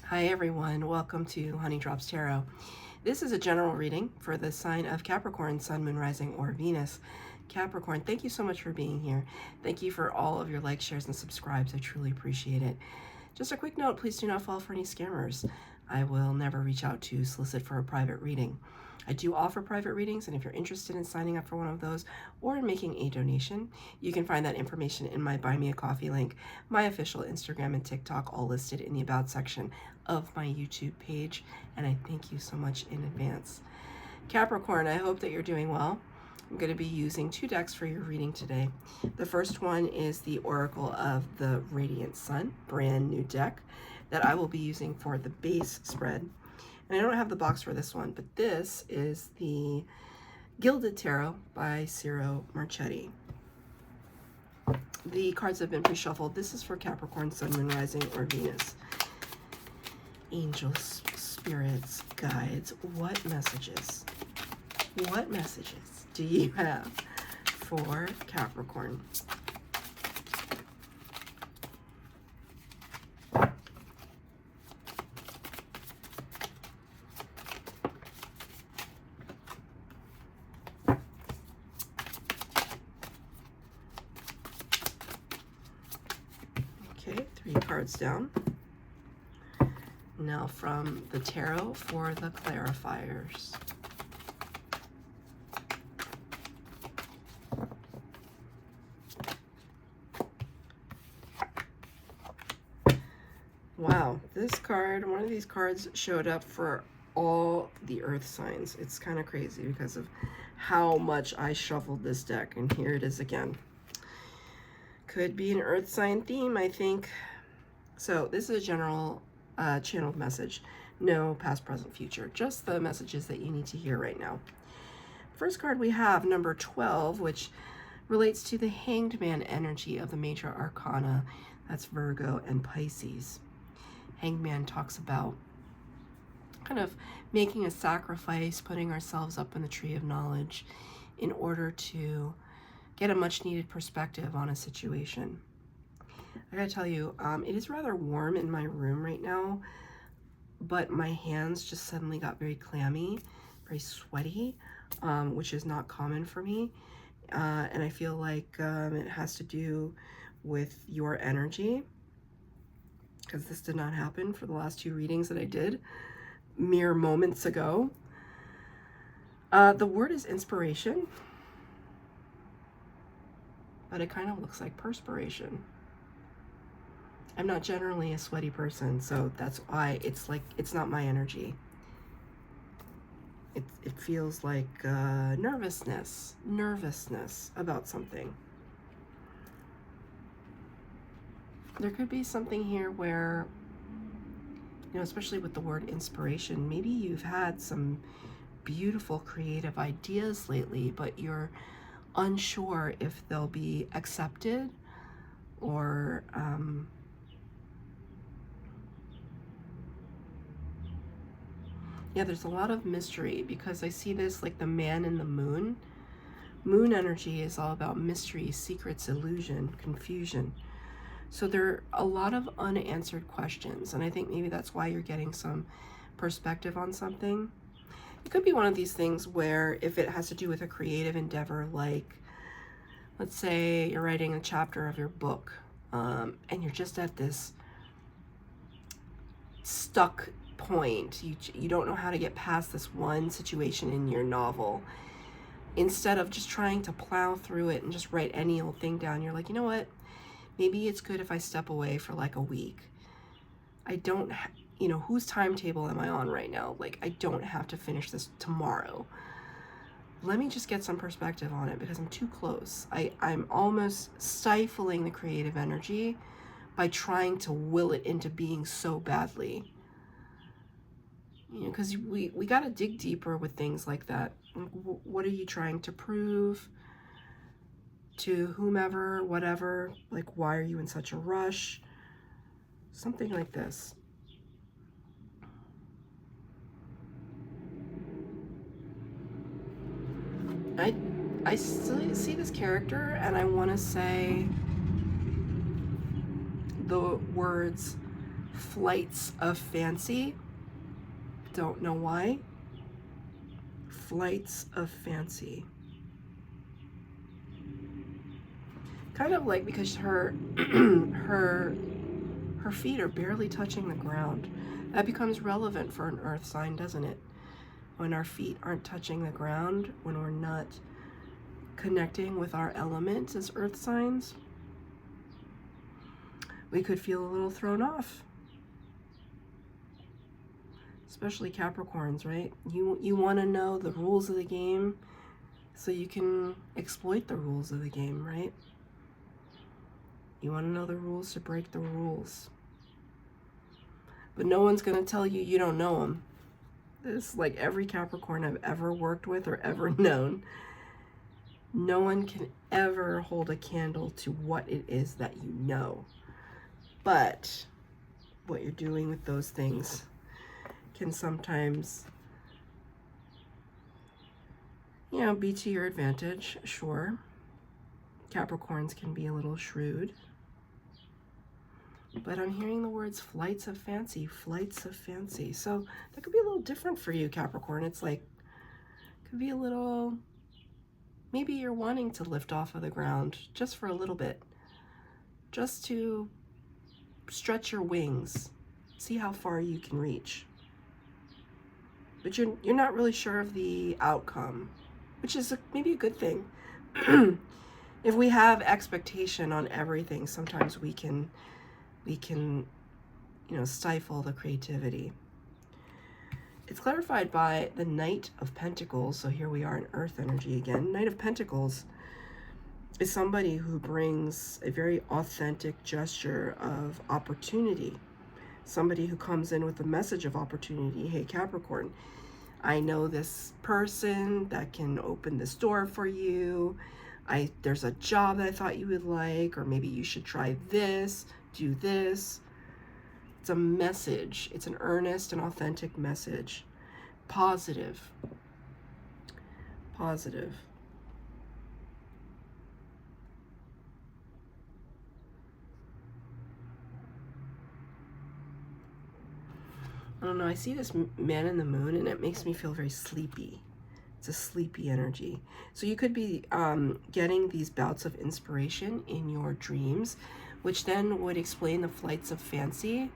Hi everyone, welcome to Honey Drops Tarot. This is a general reading for the sign of Capricorn, Sun, Moon, Rising, or Venus. Capricorn, thank you so much for being here. Thank you for all of your likes, shares, and subscribes. I truly appreciate it. Just a quick note, please do not fall for any scammers. I will never reach out to solicit for a private reading. I do offer private readings, and if you're interested in signing up for one of those or in making a donation, you can find that information in my Buy Me a Coffee link, my official Instagram and TikTok, all listed in the About section of my YouTube page, and I thank you so much in advance. Capricorn, I hope that you're doing well. I'm going to be using two decks for your reading today. The first one is the Oracle of the Radiant Sun, brand new deck that I will be using for the base spread. And I don't have the box for this one, but this is the Gilded Tarot by Ciro Marchetti. The cards have been pre-shuffled. This is for Capricorn, Sun, Moon, Rising, or Venus. Angels, spirits, guides, what messages do you have for Capricorn? Okay, 3 cards down. Now from the tarot for the clarifiers. Wow, this card, one of these cards showed up for all the earth signs. It's kind of crazy because of how much I shuffled this deck, and here it is again. Could be an earth sign theme, I think. So this is a general channeled message. No past, present, future. Just the messages that you need to hear right now. First card we have, number 12, which relates to the Hanged Man energy of the major arcana. That's Virgo and Pisces. Hanged Man talks about kind of making a sacrifice, putting ourselves up in the tree of knowledge in order to get a much needed perspective on a situation. I gotta tell you, it is rather warm in my room right now, but my hands just suddenly got very clammy, very sweaty, which is not common for me. And I feel like it has to do with your energy, because this did not happen for the last 2 readings that I did mere moments ago. The word is inspiration, but it kind of looks like perspiration. I'm not generally a sweaty person, so that's why it's like, it's not my energy. It feels like nervousness about something. There could be something here where, you know, especially with the word inspiration, maybe you've had some beautiful creative ideas lately, but you're unsure if they'll be accepted or yeah, there's a lot of mystery, because I see this like the man in the moon. Moon energy is all about mystery, secrets, illusion, confusion. So there are a lot of unanswered questions, and I think maybe that's why you're getting some perspective on something. It could be one of these things where if it has to do with a creative endeavor, like let's say you're writing a chapter of your book, and you're just at this stuck point. You don't know how to get past this one situation in your novel. Instead of just trying to plow through it and just write any old thing down, you're like, you know what? Maybe it's good if I step away for like a week. I don't, you know, whose timetable am I on right now? Like, I don't have to finish this tomorrow. Let me just get some perspective on it, because I'm too close. I'm almost stifling the creative energy by trying to will it into being so badly. You know, because we got to dig deeper with things like that. What are you trying to prove to whomever, whatever? Like, why are you in such a rush? Something like this. I still see this character, and I want to say the words Flights of fancy. Don't know why. Flights of fancy. Kind of like because her her feet are barely touching the ground. That becomes relevant for an earth sign, doesn't it? When our feet aren't touching the ground, when we're not connecting with our elements as earth signs, we could feel a little thrown off. Especially Capricorns, right? You want to know the rules of the game so you can exploit the rules of the game, right? You want to know the rules to break the rules. But no one's going to tell you you don't know them. This is like every Capricorn I've ever worked with or ever known. No one can ever hold a candle to what it is that you know. But what you're doing with those things can sometimes, you know, be to your advantage, sure. Capricorns can be a little shrewd. But I'm hearing the words flights of fancy, flights of fancy. So that could be a little different for you, Capricorn. It's like, could be a little, maybe you're wanting to lift off of the ground just for a little bit. Just to stretch your wings, see how far you can reach. But you're not really sure of the outcome, which is maybe a good thing. If we have expectation on everything, sometimes we can, you know, stifle the creativity. It's clarified by the Knight of Pentacles. So here we are in Earth energy again. Knight of Pentacles is somebody who brings a very authentic gesture of opportunity. Somebody who comes in with a message of opportunity. Hey, Capricorn, I know this person that can open this door for you. There's a job that I thought you would like, or maybe you should try this, do this. It's a message. It's an earnest and authentic message. Positive. Positive. I don't know, I see this man in the moon and it makes me feel very sleepy. It's a sleepy energy. So you could be getting these bouts of inspiration in your dreams, which then would explain the flights of fancy,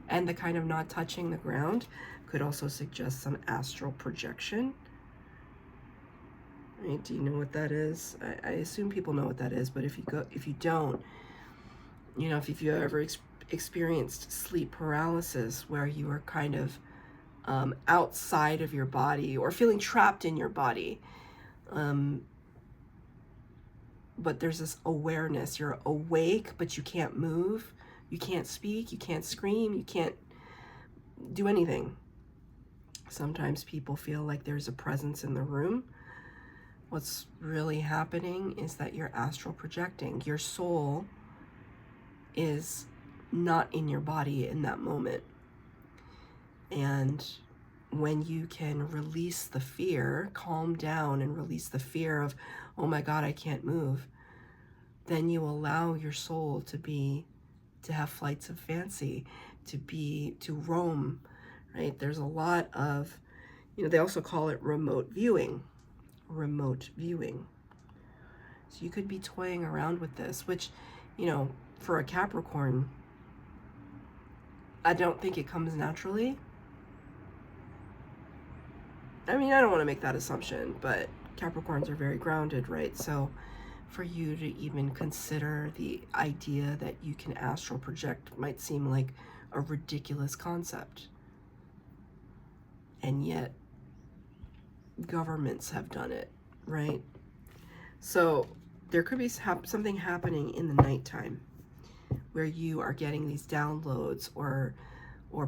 and the kind of not touching the ground could also suggest some astral projection. Right? Do you know what that is? I assume people know what that is, but if you don't, you know, if you ever experienced sleep paralysis where you are kind of outside of your body or feeling trapped in your body, but there's this awareness, you're awake but you can't move, you can't speak, you can't scream, you can't do anything. Sometimes people feel like there's a presence in the room. What's really happening is that you're astral projecting. Your soul is not in your body in that moment. And when you can release the fear, calm down and release the fear of, oh my God, I can't move, then you allow your soul to have flights of fancy, to roam, right? There's a lot of, you know, they also call it remote viewing. So you could be toying around with this, which, you know, for a Capricorn, I don't think it comes naturally. I mean, I don't want to make that assumption, but Capricorns are very grounded, right? So for you to even consider the idea that you can astral project might seem like a ridiculous concept. And yet governments have done it, right? So there could be something happening in the nighttime where you are getting these downloads or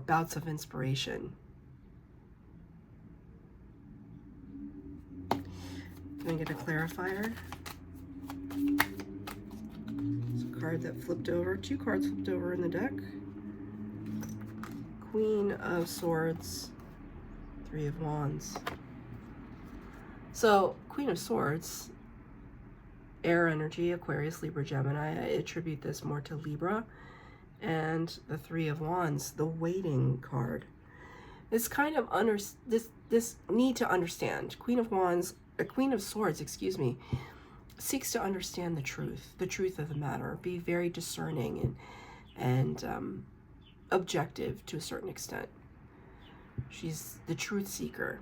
bouts of inspiration. Can I get a clarifier? It's a card that flipped over, 2 cards flipped over in the deck. Queen of Swords, 3 of Wands. So, Queen of Swords, air energy, Aquarius, Libra, Gemini. I attribute this more to Libra and the Three of Wands, the waiting card. This kind of this need to understand. Queen of Wands, a Queen of Swords, excuse me, seeks to understand the truth of the matter, be very discerning and objective to a certain extent. She's the truth seeker.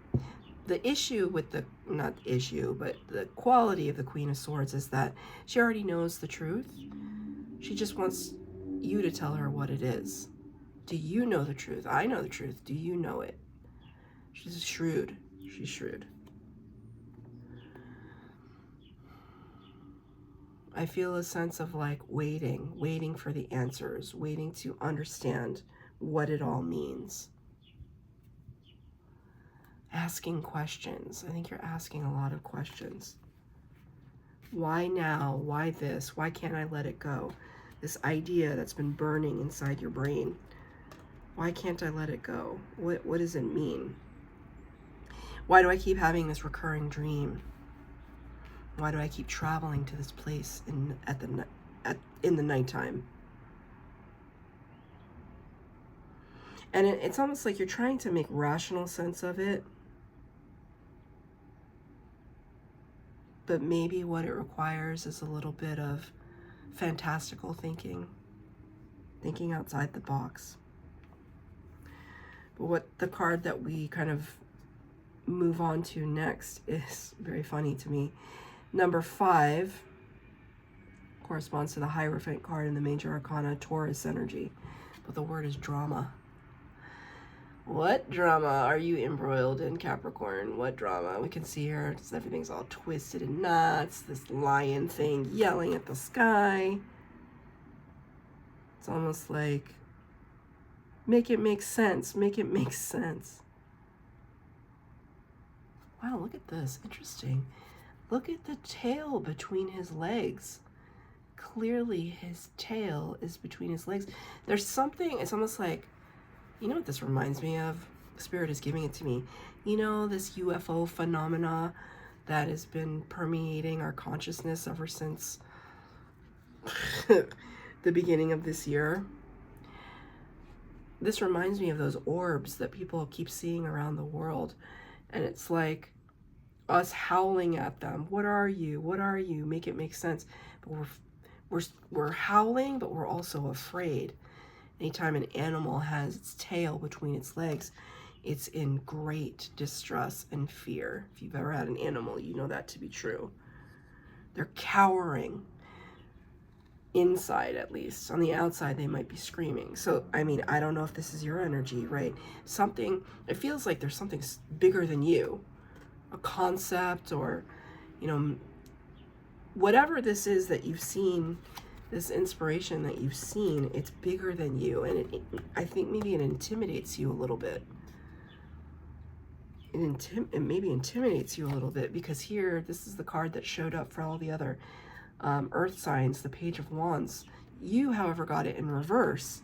The issue with the, not issue, but the quality of the Queen of Swords is that she already knows the truth. She just wants you to tell her what it is. Do you know the truth? I know the truth. Do you know it? She's shrewd. She's shrewd. I feel a sense of like waiting for the answers, waiting to understand what it all means. Asking questions. I think you're asking a lot of questions. Why now? Why this? Why can't I let it go? This idea that's been burning inside your brain. Why can't I let it go? What does it mean? Why do I keep having this recurring dream? Why do I keep traveling to this place in the nighttime? And it's almost like you're trying to make rational sense of it. But maybe what it requires is a little bit of fantastical thinking outside the box. But what the card that we kind of move on to next is very funny to me. Number 5 corresponds to the Hierophant card in the Major Arcana, Taurus energy. But the word is drama. What drama are you embroiled in, Capricorn? What drama? We can see here, everything's all twisted in knots. This lion thing yelling at the sky. It's almost like, make it make sense. Make it make sense. Wow, look at this. Interesting. Look at the tail between his legs. Clearly his tail is between his legs. There's something, it's almost like, you know what this reminds me of? Spirit is giving it to me. You know, this UFO phenomena that has been permeating our consciousness ever since the beginning of this year. This reminds me of those orbs that people keep seeing around the world. And it's like us howling at them. What are you? What are you? Make it make sense. But we're howling, but we're also afraid. Anytime an animal has its tail between its legs, it's in great distress and fear. If you've ever had an animal, you know that to be true. They're cowering. Inside, at least. On the outside, they might be screaming. So, I mean, I don't know if this is your energy, right? Something, it feels like there's something bigger than you. A concept or, you know, whatever this is that you've seen, this inspiration that you've seen, it's bigger than you. And I think maybe it intimidates you a little bit. It maybe intimidates you a little bit because here, this is the card that showed up for all the other earth signs, the Page of Wands. You, however, got it in reverse.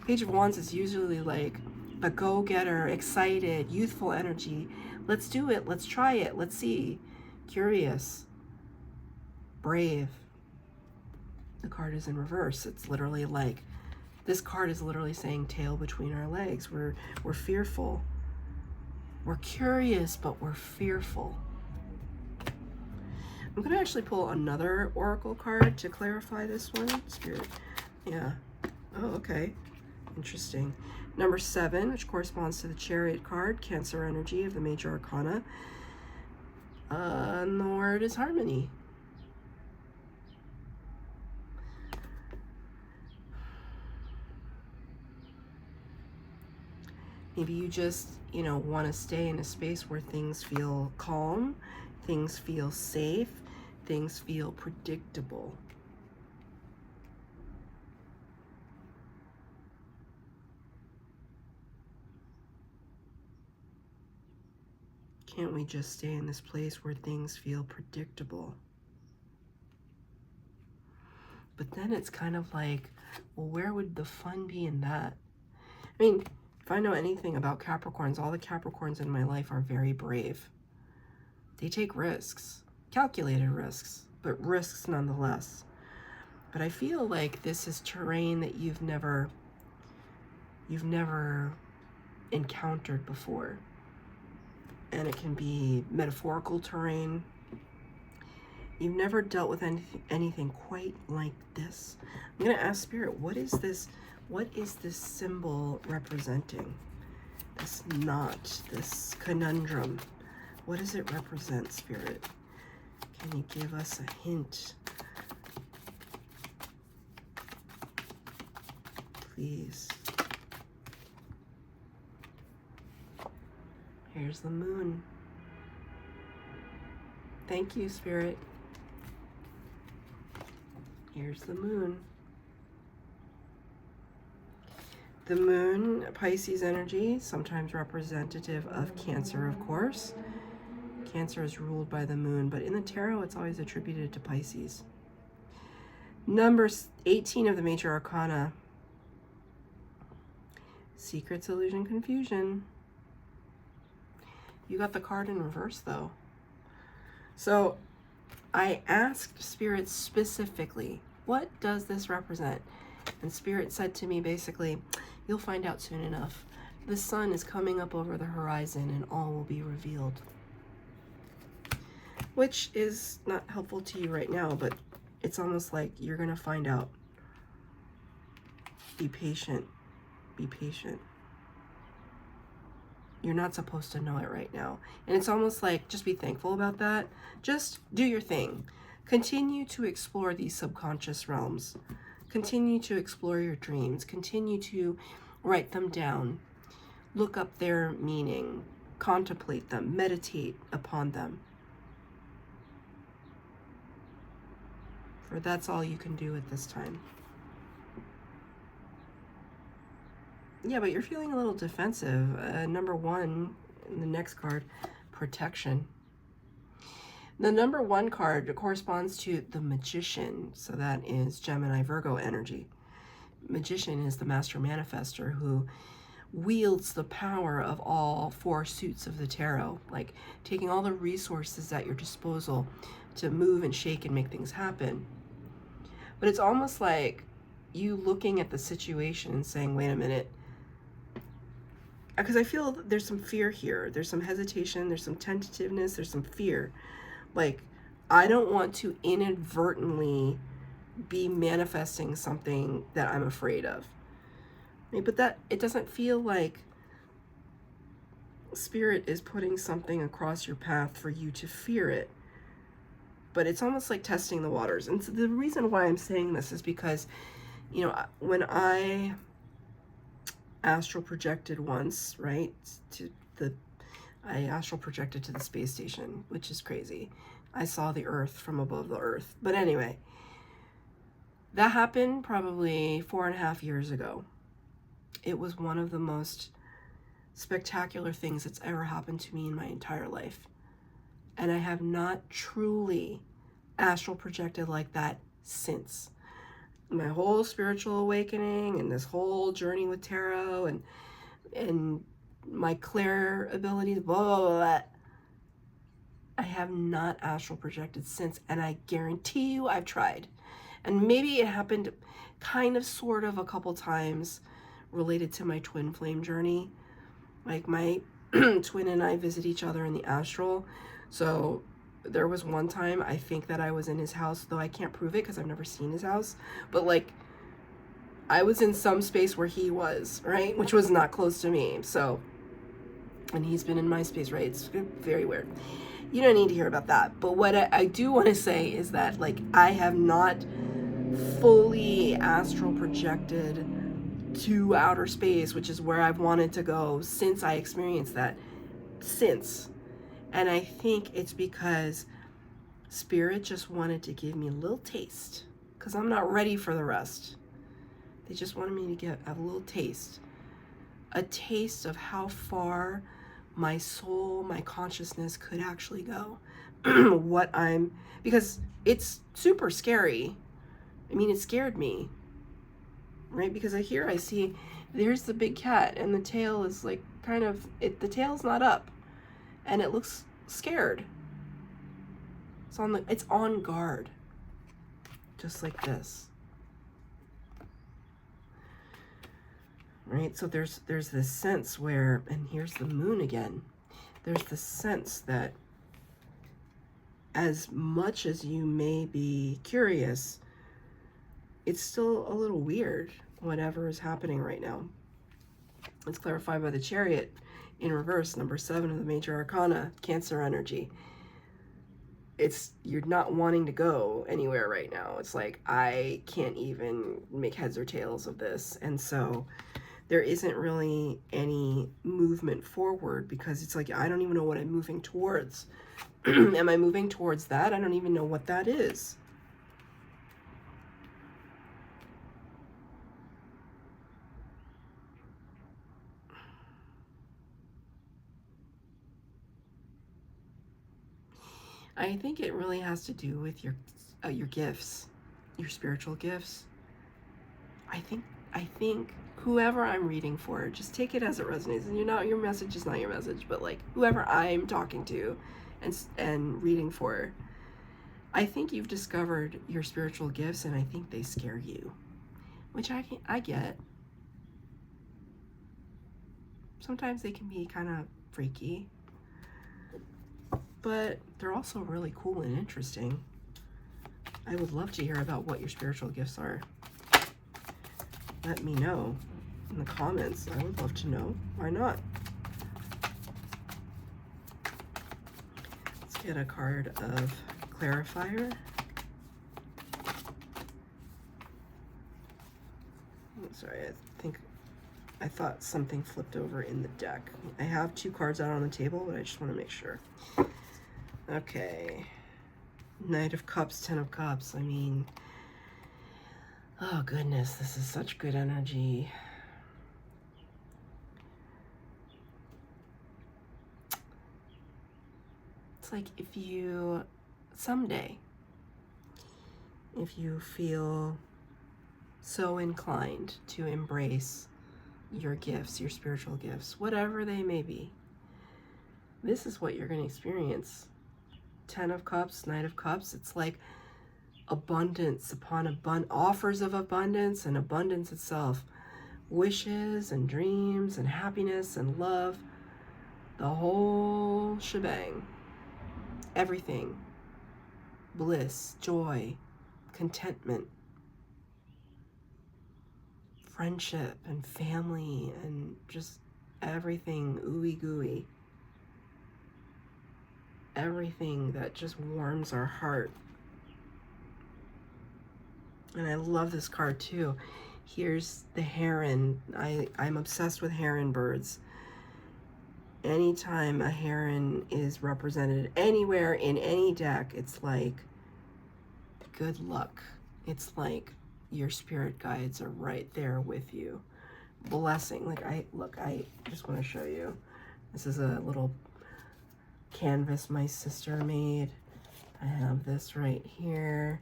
Page of Wands is usually like a go-getter, excited, youthful energy. Let's do it. Let's try it. Let's see. Curious. Brave. The card is in reverse. It's literally like, this card is literally saying tail between our legs. We're fearful. We're curious, but we're fearful. I'm going to actually pull another oracle card to clarify this one. Spirit. Yeah. Oh, okay. Interesting. Number 7, which corresponds to the Chariot card, Cancer energy of the Major Arcana. And the word is harmony. Maybe you just, you know, want to stay in a space where things feel calm, things feel safe, things feel predictable. Can't we just stay in this place where things feel predictable? But then it's kind of like, well, where would the fun be in that? I mean, if I know anything about Capricorns, all the Capricorns in my life are very brave. They take risks, calculated risks, but risks nonetheless. But I feel like this is terrain that you've never encountered before. And it can be metaphorical terrain. You've never dealt with anything quite like this. I'm going to ask Spirit, what is this symbol representing? This knot, this conundrum. What does it represent, Spirit? Can you give us a hint? Please. Here's the moon. Thank you, Spirit. Here's the moon. The moon, Pisces energy, sometimes representative of Cancer, of course. Cancer is ruled by the moon, but in the tarot, it's always attributed to Pisces. Number 18 of the Major Arcana. Secrets, illusion, confusion. You got the card in reverse, though. So I asked Spirit specifically, what does this represent? And Spirit said to me, basically, you'll find out soon enough. The sun is coming up over the horizon and all will be revealed. Which is not helpful to you right now, but it's almost like you're going to find out. Be patient. Be patient. You're not supposed to know it right now. And it's almost like, just be thankful about that. Just do your thing. Continue to explore these subconscious realms. Continue to explore your dreams. Continue to write them down. Look up their meaning. Contemplate them. Meditate upon them. For that's all you can do at this time. Yeah, but you're feeling a little defensive. Number 1, in the next card, protection. The number 1 card corresponds to the Magician. So that is Gemini, Virgo energy. Magician is the master manifester who wields the power of all 4 suits of the tarot, like taking all the resources at your disposal to move and shake and make things happen. But it's almost like you looking at the situation and saying, wait a minute, because I feel there's some fear here. There's some hesitation. There's some tentativeness. There's some fear. Like, I don't want to inadvertently be manifesting something that I'm afraid of. But that, it doesn't feel like Spirit is putting something across your path for you to fear it. But it's almost like testing the waters. And so the reason why I'm saying this is because, you know, when I astral projected once, right, I astral projected to the space station, which is crazy. I saw the Earth from above the Earth. But anyway, that happened probably 4.5 years ago. It was one of the most spectacular things that's ever happened to me in my entire life. And I have not truly astral projected like that since. My whole spiritual awakening and this whole journey with tarot and my clair ability, blah, blah, blah, blah. I have not astral projected since, and I guarantee you I've tried. And maybe it happened kind of sort of a couple times related to my twin flame journey. Like my twin and I visit each other in the astral. So there was one time I think that I was in his house, though I can't prove it because I've never seen his house. But like I was in some space where he was, right? Which was not close to me. So, and he's been in my space, right? It's very weird. You don't need to hear about that. But what I do want to say is that like I have not fully astral projected to outer space, which is where I've wanted to go since I experienced that. And I think it's because Spirit just wanted to give me a little taste, because I'm not ready for the rest. They just wanted me to have a little taste. A taste of how far my soul, my consciousness could actually go. Because it's super scary. I mean, it scared me, right? Because I see, there's the big cat and the tail is like kind of, the tail's not up and it looks scared. It's on guard, just like this. right? So there's this sense where, and here's the moon again, there's this sense that as much as you may be curious, it's still a little weird, whatever is happening right now. It's clarified by the Chariot in reverse, number 7 of the major arcana, Cancer energy. It's, you're not wanting to go anywhere right now. It's like, I can't even make heads or tails of this. And so there isn't really any movement forward, because it's like, I don't even know what I'm moving towards. Am I moving towards that? I don't even know what that is. I think it really has to do with your gifts, your spiritual gifts. I think whoever I'm reading for, just take it as it resonates. And your message is not your message, but like whoever I'm talking to and reading for, I think you've discovered your spiritual gifts, and I think they scare you, which I get. Sometimes they can be kind of freaky, but they're also really cool and interesting. I would love to hear about what your spiritual gifts are. Let me know in the comments. I would love to know. Why not? Let's get a card of clarifier. Sorry, I thought something flipped over in the deck. I have 2 cards out on the table, but I just want to make sure. Okay. Knight of Cups, 10 of Cups. I mean, oh goodness, this is such good energy. It's like, if you, someday, if you feel so inclined to embrace your gifts, your spiritual gifts, whatever they may be, this is what you're going to experience. 10 of Cups, Knight of Cups. It's like abundance upon offers of abundance and abundance itself. Wishes and dreams and happiness and love. The whole shebang. Everything. Bliss, joy, contentment, friendship and family, and just everything ooey gooey. Everything that just warms our heart. And I love this card too. Here's the heron. I'm obsessed with heron birds. Anytime a heron is represented anywhere in any deck, it's like good luck. It's like your spirit guides are right there with you. Blessing. Like, I just want to show you. This is a little canvas my sister made. I have this right here.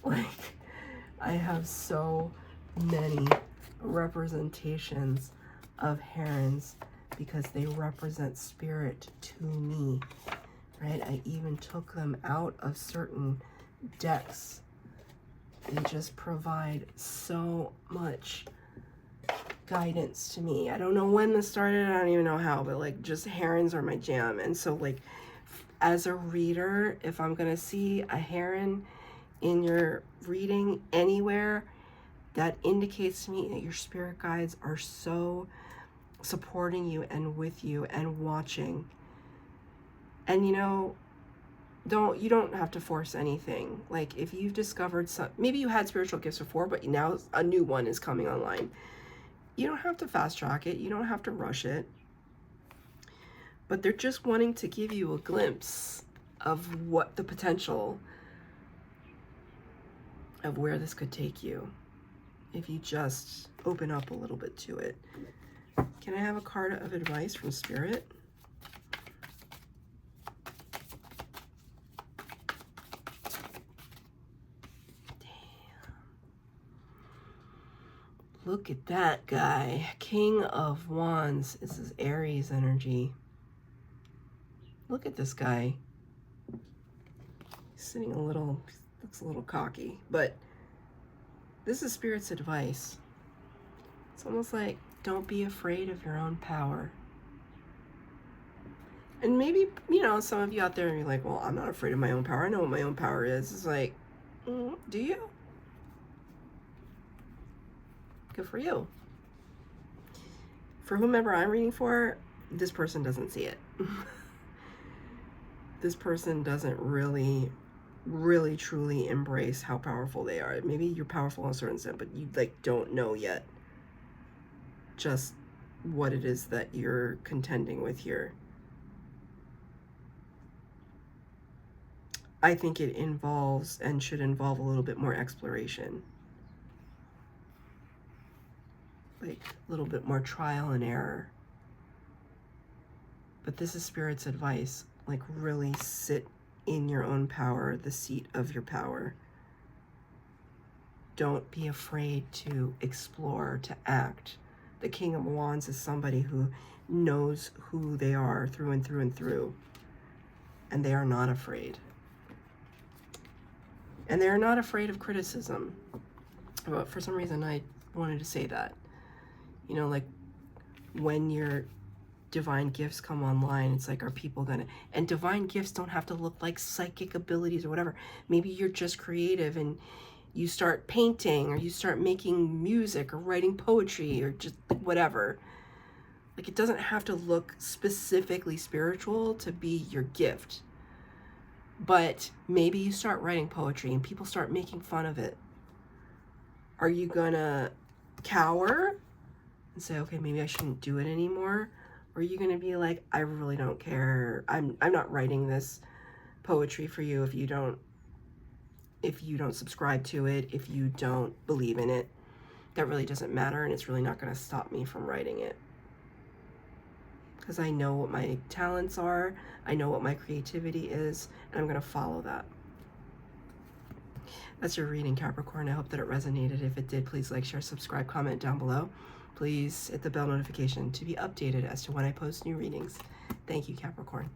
Like, I have so many representations of herons because they represent spirit to me, right? I even took them out of certain decks. They just provide so much guidance to me. I don't know when this started, I don't even know how, but like, just herons are my jam. And so like, as a reader, if I'm gonna see a heron in your reading anywhere, that indicates to me that your spirit guides are so supporting you and with you and watching. And you know, you don't have to force anything. Like, if you've discovered maybe you had spiritual gifts before, but now a new one is coming online. You don't have to fast track it. You don't have to rush it. But they're just wanting to give you a glimpse of what the potential of where this could take you if you just open up a little bit to it. Can I have a card of advice from Spirit? Look at that guy. King of Wands. This is Aries energy. Look at this guy. He's sitting looks a little cocky, but this is Spirit's advice. It's almost like, Don't be afraid of your own power. And maybe, you know, some of you out there are like, well, I'm not afraid of my own power. I know what my own power is. It's like, do you? Good for you. For whomever I'm reading for, this person doesn't see it. This person doesn't really truly embrace how powerful they are. Maybe you're powerful in a certain sense, but you like don't know yet just what it is that you're contending with here. I think it involves and should involve a little bit more exploration. Like a little bit more trial and error. But this is Spirit's advice. Like really sit in your own power, the seat of your power. Don't be afraid to explore, to act. The King of Wands is somebody who knows who they are through and through and through. And they are not afraid. And they're not afraid of criticism. But for some reason, I wanted to say that. You know, like when your divine gifts come online, it's like, are people gonna... And divine gifts don't have to look like psychic abilities or whatever. Maybe you're just creative and you start painting or you start making music or writing poetry or just whatever. Like it doesn't have to look specifically spiritual to be your gift. But maybe you start writing poetry and people start making fun of it. Are you gonna cower and say, okay, maybe I shouldn't do it anymore? Or are you gonna be like, I really don't care. I'm not writing this poetry for you if you don't subscribe to it, if you don't believe in it. That really doesn't matter, and it's really not gonna stop me from writing it. Because I know what my talents are, I know what my creativity is, and I'm going to follow that. That's your reading, Capricorn. I hope that it resonated. If it did, please like, share, subscribe, comment down below. Please hit the bell notification to be updated as to when I post new readings. Thank you, Capricorn.